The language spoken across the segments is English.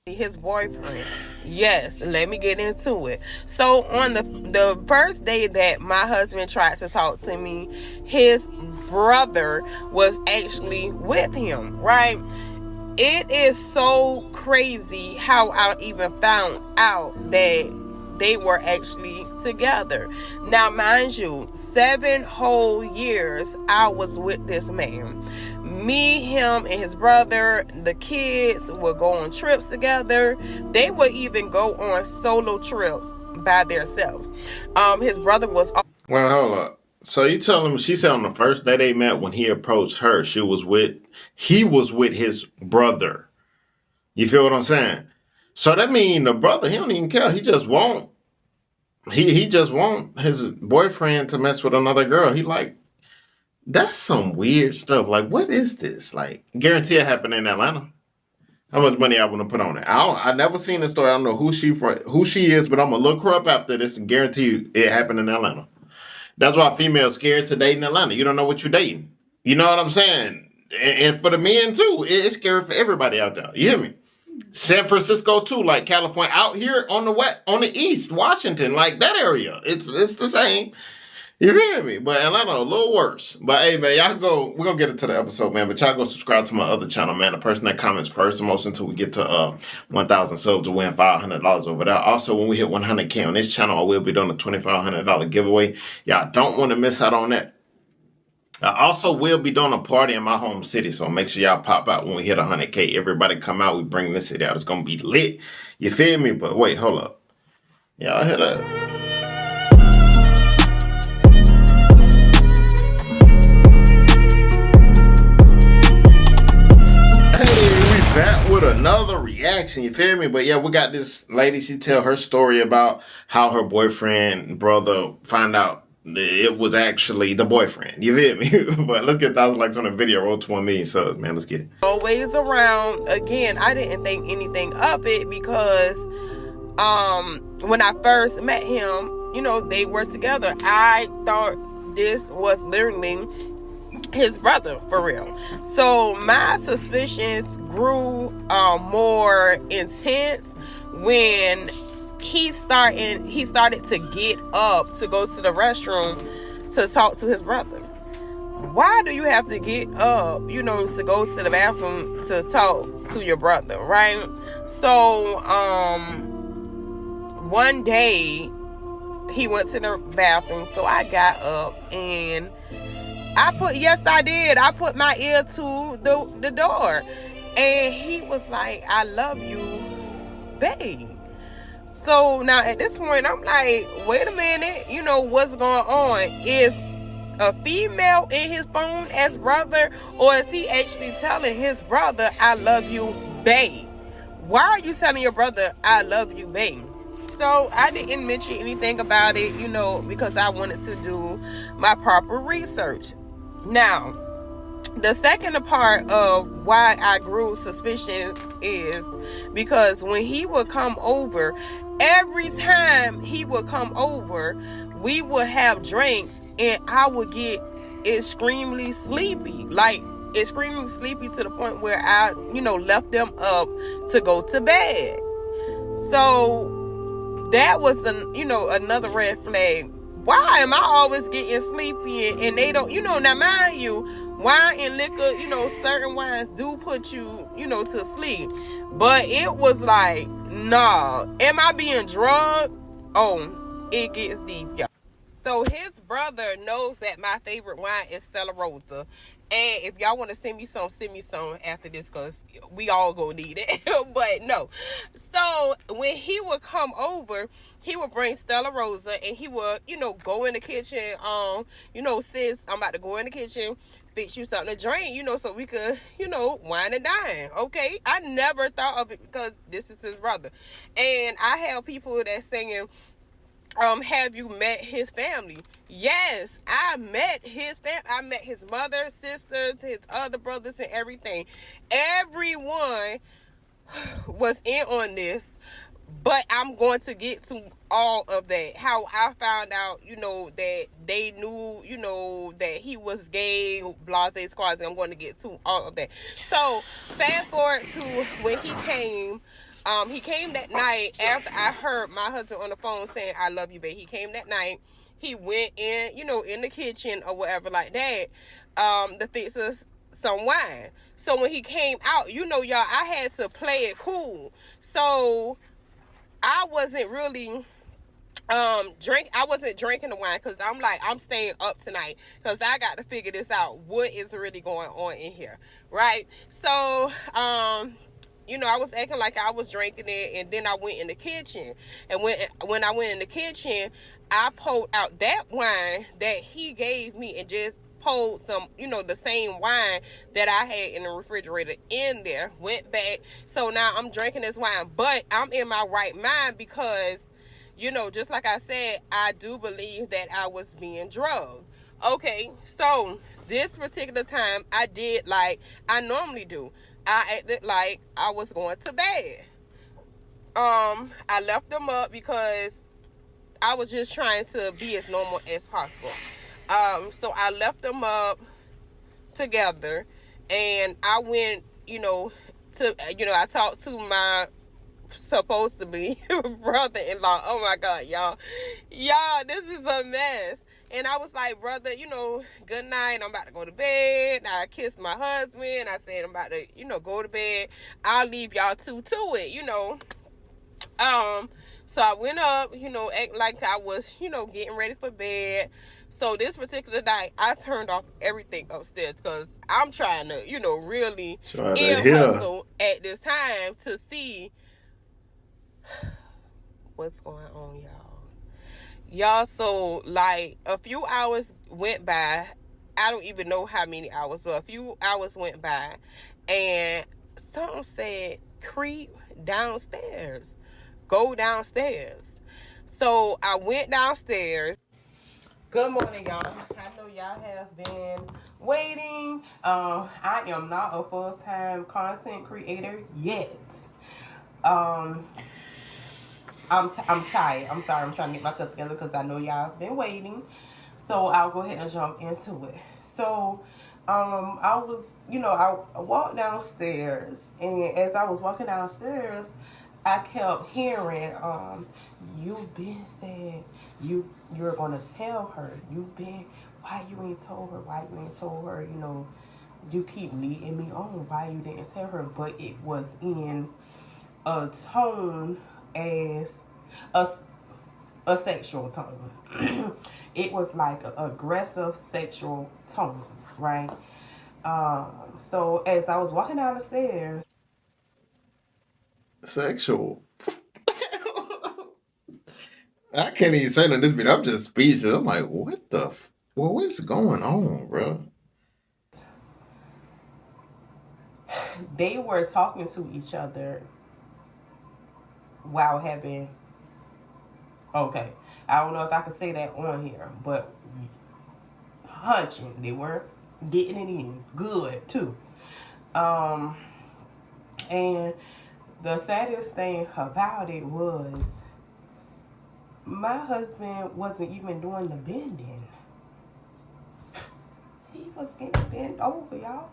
his boyfriend. Yes, let me get into it. So on the first day that my husband tried to talk to me, his brother was actually with him, right? It is so crazy how I even found out that they were actually together. Now, mind you, 7 whole years I was with this man. Me, him, and his brother, the kids would go on trips together. They would even go on solo trips by themselves. His brother was. Well, hold up. So you tell him she said on the first day they met when he approached her, he was with his brother. You feel what I'm saying? So that means the brother, he don't even care. He just want his boyfriend to mess with another girl. He like, that's some weird stuff. Like, what is this? Like, guarantee it happened in Atlanta. How much money I want to put on it? I never seen the story. I don't know who she is, but I'm gonna look her up after this and guarantee you it happened in Atlanta. That's why females scared to date in Atlanta. You don't know what you're dating. You know what I'm saying? And for the men too, it's scary for everybody out there. You hear me? San Francisco too, like California, out here on the west, on the east, Washington, like that area. It's the same. You feel me? But Atlanta a little worse. But hey man, y'all go. We're gonna get into the episode, man. But y'all go subscribe to my other channel, man. The person that comments first and most until we get to 1,000 subs to win $500 over there. Also, when we hit 100K on this channel, I will be doing a $2,500 giveaway. Y'all don't want to miss out on that. I also will be doing a party in my home city, so make sure y'all pop out when we hit 100K. Everybody come out. We bring this city out. It's gonna be lit. You feel me? But wait, hold up. Y'all hear that? Back with another reaction, you feel me? But yeah, we got this lady, she tell her story about how her boyfriend brother find out it was actually the boyfriend, you feel me? But let's get 1,000 likes on the video, roll to 1 million subs, man. Let's get it. Always around. Again, I didn't think anything of it because when I first met him, they were together. I thought this was literally his brother for real. So my suspicions grew more intense when he started to get up to go to the restroom to talk to his brother. Why do you have to get up, to go to the bathroom to talk to your brother, right? So one day he went to the bathroom, so I got up and I put my ear to the door. And he was like, I love you, babe. So now at this point, I'm like, wait a minute, what's going on? Is a female in his phone as brother, or is he actually telling his brother, I love you, babe? Why are you telling your brother, I love you, babe? So I didn't mention anything about it, because I wanted to do my proper research. Now, the second part of why I grew suspicious is because when he would come over, every time he would come over, we would have drinks and I would get extremely sleepy. Like, extremely sleepy to the point where I, left them up to go to bed. So that was, another red flag. Why am I always getting sleepy and they don't, now mind you, wine and liquor, certain wines do put you, to sleep. But it was like, nah, am I being drugged? Oh, it gets deep, y'all. So his brother knows that my favorite wine is Stella Rosa. And if y'all want to send me some after this, because we all gonna need it. But no. So when he would come over, he would bring Stella Rosa and he would, go in the kitchen. Sis, I'm about to go in the kitchen, fix you something to drink, so we could, wine and dine. Okay? I never thought of it because this is his brother. And I have people that's saying, have you met his family? Yes, I met his family. I met his mother, sisters, his other brothers, and everything. Everyone was in on this, but I'm going to get to all of that. How I found out, that they knew, that he was gay, blase squads. I'm going to get to all of that. So, fast forward to when he came He came that night after I heard my husband on the phone saying, "I love you, babe." He came that night. He went in, in the kitchen or whatever like that, to fix us some wine. So when he came out, y'all, I had to play it cool. So I wasn't really I wasn't drinking the wine because I'm like, I'm staying up tonight because I got to figure this out. What is really going on in here, right? So I was acting like I was drinking it, and then I went in the kitchen, and when I went in the kitchen, I pulled out that wine that he gave me and just pulled some, the same wine that I had in the refrigerator in there, went back. So now I'm drinking this wine, but I'm in my right mind because just like I said, I do believe that I was being drugged. Okay, so this particular time, I did like I normally do. I acted like I was going to bed. I left them up because I was just trying to be as normal as possible. So I left them up together, and I went, I talked to my supposed to be brother-in-law. Oh my God, y'all, this is a mess. And I was like, brother, good night. I'm about to go to bed. I kissed my husband. I said I'm about to, go to bed. I'll leave y'all two to it, So I went up, act like I was, getting ready for bed. So this particular night, I turned off everything upstairs because I'm trying to, really hustle at this time to see what's going on, y'all. So like a few hours went by. I don't even know how many hours, but a few hours went by, and something said, creep downstairs, go downstairs. So I went downstairs. Good morning, y'all. I know y'all have been waiting. I am not a full-time content creator yet. I'm tired. I'm sorry. I'm trying to get myself together because I know y'all have been waiting. So I'll go ahead and jump into it. So, I was, I walked downstairs, and as I was walking downstairs, I kept hearing, you've been said you're gonna tell her. You've been, why you ain't told her? Why you ain't told her? You keep leading me on. Why you didn't tell her? But it was in a tone as a sexual tone. It was like an aggressive sexual tone, right? So as I was walking down the stairs, sexual. I can't even say that in this video. I'm just speechless. I'm like, what the? What's going on, bro? They were talking to each other while having. Okay, I don't know if I could say that on here, but hunching. They were getting it in good too. And the saddest thing about it was my husband wasn't even doing the bending. He was getting bent over, y'all.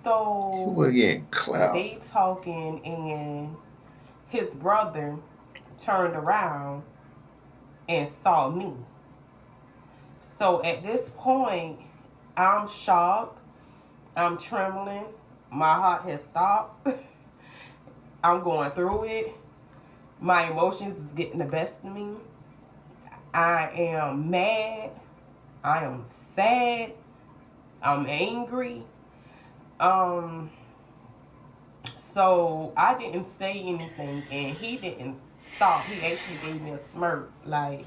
So we're getting clout. They talking, and his brother turned around and saw me. So at this point, I'm shocked. I'm trembling. My heart has stopped. I'm going through it. My emotions is getting the best of me. I am mad. I am sad. I'm angry. So I didn't say anything, and he didn't stop. He actually gave me a smirk, like,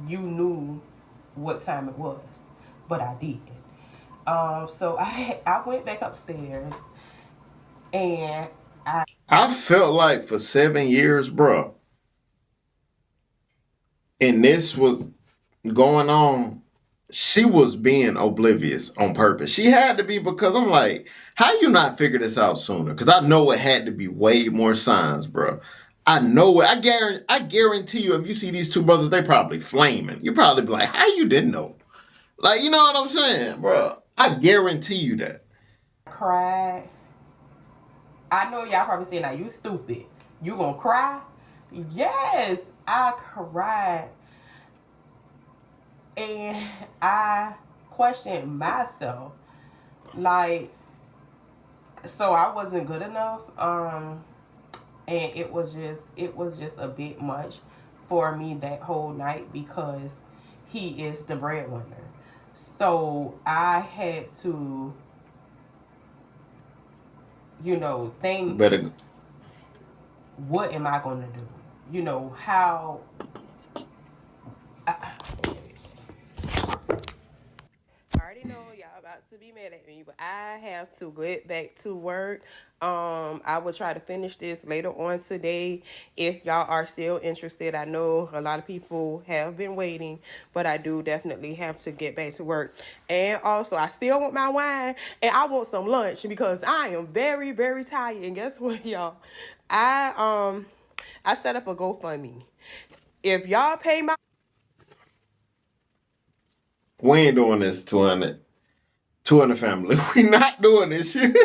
you knew what time it was, but I did. So I went back upstairs, and I felt like for 7 years, bro, and this was going on, she was being oblivious on purpose. She had to be, because I'm like, how you not figure this out sooner? Because I know it had to be way more signs, bro. I know it. I guarantee you, if you see these two brothers, they probably flaming. You probably be like, how you didn't know? Like, you know what I'm saying, bro? I guarantee you that. I cried. I know y'all probably saying, "Now you stupid." You gonna cry? Yes, I cried. And I questioned myself. Like, so I wasn't good enough. And it was just a bit much for me that whole night because he is the breadwinner. So I had to, think, Better. what am I going to do? How. I already know y'all about to be mad at me, but I have to get back to work. I will try to finish this later on today if y'all are still interested. I know a lot of people have been waiting, but I do definitely have to get back to work. And also, I still want my wine and I want some lunch because I am very, very tired. And guess what, y'all? I set up a GoFundMe. If y'all pay my We ain't doing this 200 family. We not doing this shit.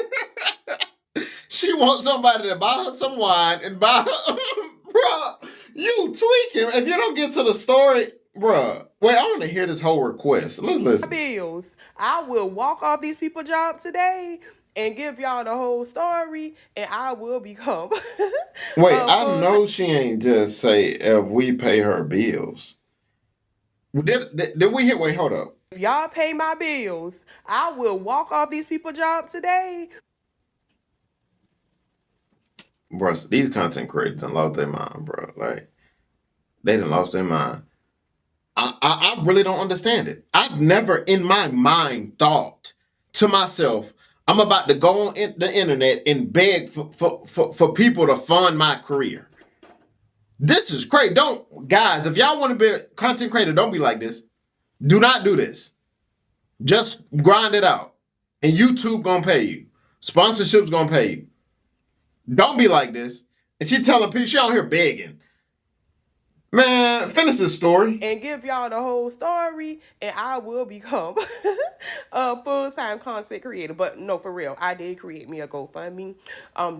She wants somebody to buy her some wine and buy her. Bruh, you tweaking. If you don't get to the story, bruh. Wait, I want to hear this whole request. Let's listen. bills, I will walk off these people's job today and give y'all the whole story, and I will become Wait, a I full time. know she ain't just say if we pay her bills. Did we hit? Wait, hold up. If y'all pay my bills, I will walk off these people's job today. Bruh, these content creators done lost their mind, bro. Like, they done lost their mind. I really don't understand it. I've never in my mind thought to myself, I'm about to go on the internet and beg for people to fund my career. This is crazy. Don't, guys, if y'all want to be a content creator, don't be like this. Do not do this. Just grind it out. And YouTube gonna pay you. Sponsorships gonna pay you. Don't be like this. And she telling people, she out here begging. Man, finish this story. And give y'all the whole story, and I will become a full-time content creator. But no, for real, I did create me a GoFundMe.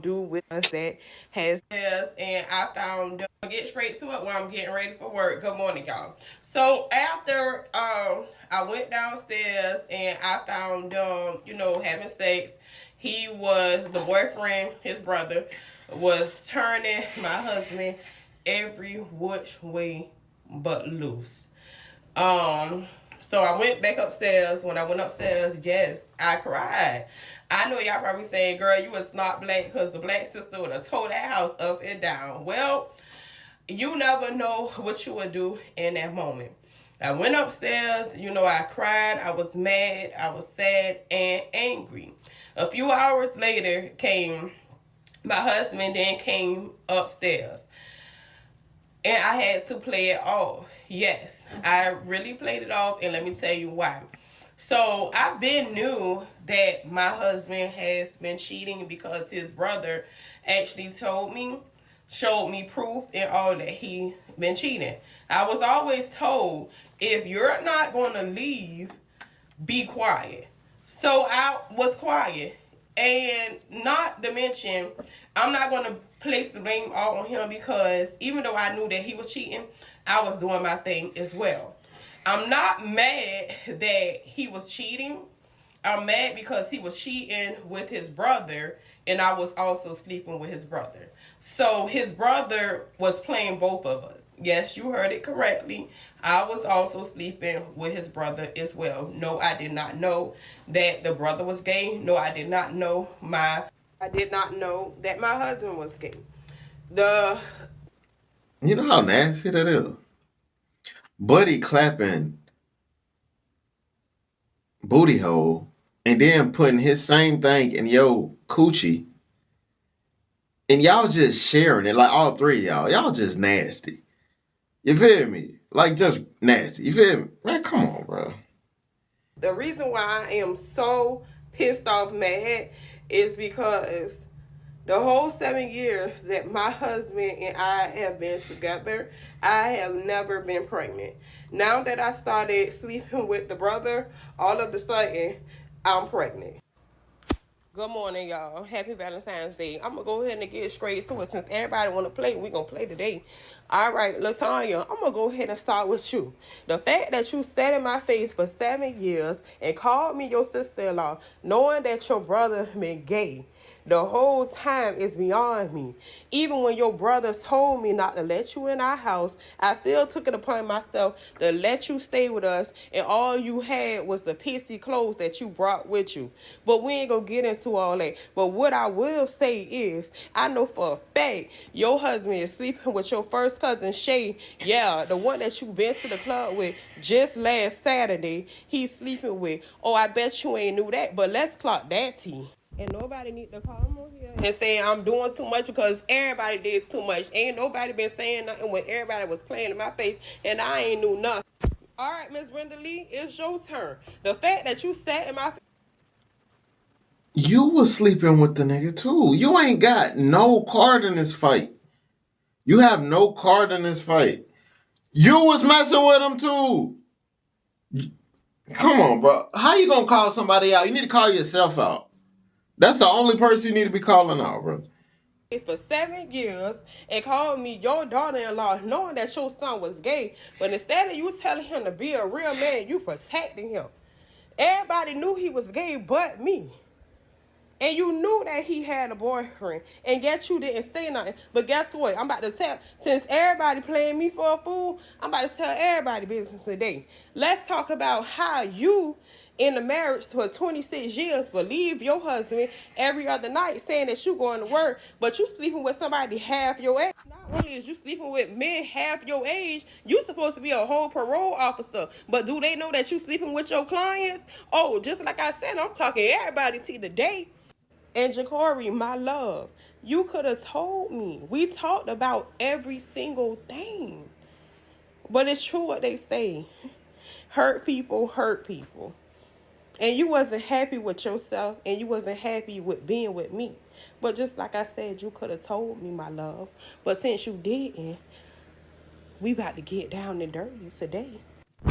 Do with us that has. Yes, and I found. Get straight to it while I'm getting ready for work. Good morning, y'all. So after I went downstairs and I found having sex. He was the boyfriend. His brother was turning my husband every which way but loose. So I went back upstairs. When I went upstairs, yes, I cried. I know y'all probably saying, girl, you was not black because the black sister would have tore that house up and down. Well, you never know what you would do in that moment. I went upstairs, I cried, I was mad, I was sad and angry. A few hours later came my husband, then came upstairs. And I had to play it off. Yes, I really played it off, and let me tell you why. So I've been knew that my husband has been cheating because his brother actually showed me proof and all that he been cheating. I was always told, if you're not going to leave, be quiet. So I was quiet. And not to mention, I'm not going to place the blame all on him because even though I knew that he was cheating, I was doing my thing as well. I'm not mad that he was cheating. I'm mad because he was cheating with his brother and I was also sleeping with his brother. So his brother was playing both of us. Yes, you heard it correctly. I was also sleeping with his brother as well. No, I did not know that the brother was gay. No, I did not know that my husband was gay. You know how nasty that is? Buddy clapping booty hole and then putting his same thing in yo coochie. And y'all just sharing it, like all three of y'all. Y'all just nasty. You feel me? Like just nasty. You feel me? Man, come on, bro. The reason why I am so pissed off mad is because the whole 7 years that my husband and I have been together, I have never been pregnant. Now that I started sleeping with the brother, all of a sudden, I'm pregnant. Good morning, y'all. Happy Valentine's Day. I'm gonna go ahead and get straight to it. Since everybody wanna play, we gonna play today. All right, Latanya, I'm gonna go ahead and start with you. The fact that you sat in my face for 7 years and called me your sister-in-law, knowing that your brother been gay the whole time is beyond me. Even when your brother told me not to let you in our house, I still took it upon myself to let you stay with us, and all you had was the pissy clothes that you brought with you. But we ain't gonna get into all that. But what I will say is, I know for a fact your husband is sleeping with your first cousin Shay. Yeah, the one that you been to the club with just last Saturday. He's sleeping with. Oh, I bet you ain't knew that. But let's clock that tea. And nobody need to come on here and say I'm doing too much, because everybody did too much. Ain't nobody been saying nothing when everybody was playing in my face and I ain't knew nothing. All right, Miss Brenda Lee, it's your turn. The fact that you sat in my face. You was sleeping with the nigga too. You ain't got no card in this fight. You have no card in this fight. You was messing with him too. Come on, bro. How you gonna call somebody out? You need to call yourself out. That's the only person you need to be calling out, bro. For 7 years and called me your daughter-in-law, knowing that your son was gay. But instead of you telling him to be a real man, you protecting him. Everybody knew he was gay but me. And you knew that he had a boyfriend, and yet you didn't say nothing. But guess what? I'm about to tell, since everybody playing me for a fool, I'm about to tell everybody business today. Let's talk about how you, in the marriage for 26 years, will leave your husband every other night saying that you going to work, but you sleeping with somebody half your age. Not only is you sleeping with men half your age, you supposed to be a whole parole officer. But do they know that you sleeping with your clients? Oh, just like I said, I'm talking everybody to today. And Ja'Cory, my love, you could have told me. We talked about every single thing. But it's true what they say. Hurt people hurt people. And you wasn't happy with yourself, and you wasn't happy with being with me. But just like I said, you could have told me, my love. But since you didn't, we about to get down and dirty today.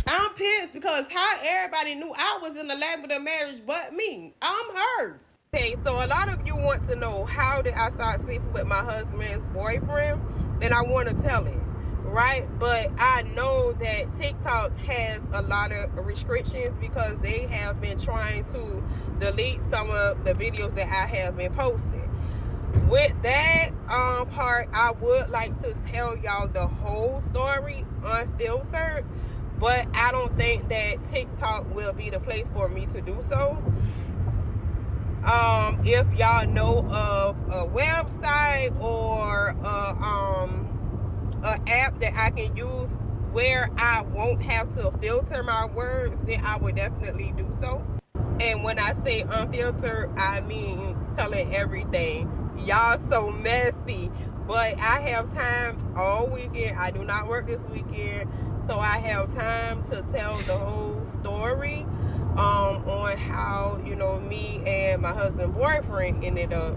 I'm pissed because how everybody knew I was in the land of the marriage but me. I'm hurt. Okay, so a lot of you want to know, how did I start sleeping with my husband's boyfriend? And I want to tell it, right? But I know that TikTok has a lot of restrictions because they have been trying to delete some of the videos that I have been posting. With that part, I would like to tell y'all the whole story unfiltered, but I don't think that TikTok will be the place for me to do so. If y'all know of a website or a app that I can use where I won't have to filter my words, then I would definitely do so. And when I say unfiltered, I mean telling everything. Y'all so messy, but I have time all weekend. I do not work this weekend, so I have time to tell the whole story on how, you know, me and my husband boyfriend ended up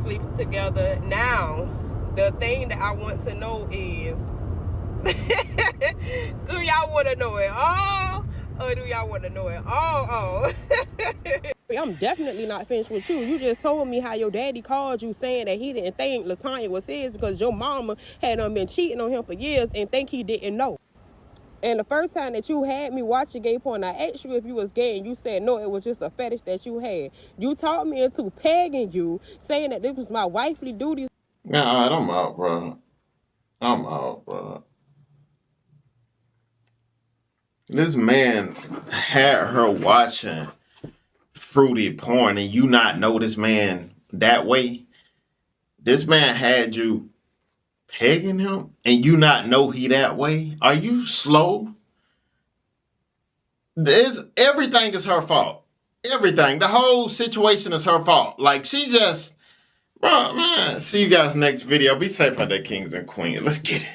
sleeping together. Now, the thing that I want to know is, do y'all want to know it all, or do y'all want to know it all? I'm definitely not finished with you. You just told me how your daddy called you saying that he didn't think Latanya was his because your mama had been cheating on him for years and think he didn't know. And the first time that you had me watching gay porn, I asked you if you was gay, and you said no, it was just a fetish that you had. You talked me into pegging you, saying that this was my wifely duties. Nah, I'm out, bro. I'm out, bro. This man had her watching fruity porn, and you not know this man that way. This man had you pegging him, and you not know he that way. Are you slow? Everything is her fault. Everything. The whole situation is her fault. Like, she just, bro, man. See you guys next video. Be safe out there, kings and queens. Let's get it.